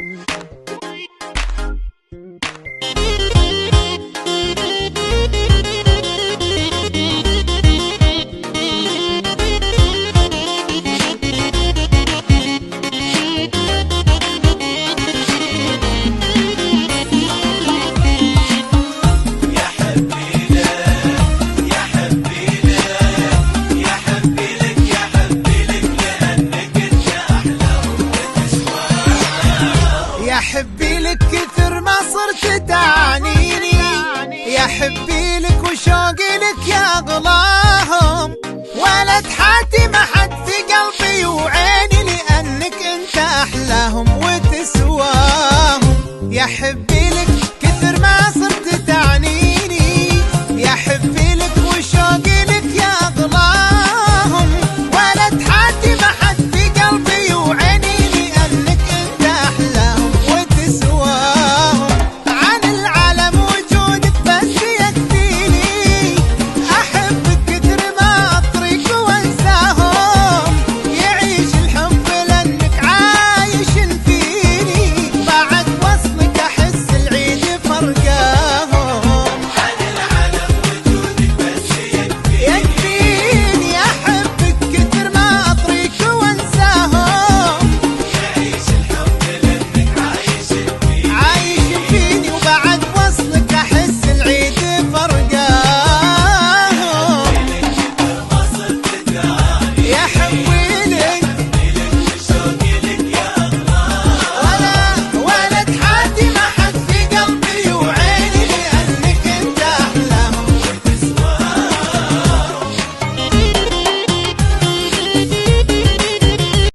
يا حبي لك كثر ما صرت تعنيني، يا حبي لك وشوقي لك يا غلاهم، ولد حاتي ما حد في قلبي وعيني، لأنك انت أحلاهم وتسواهم. يا حبي لك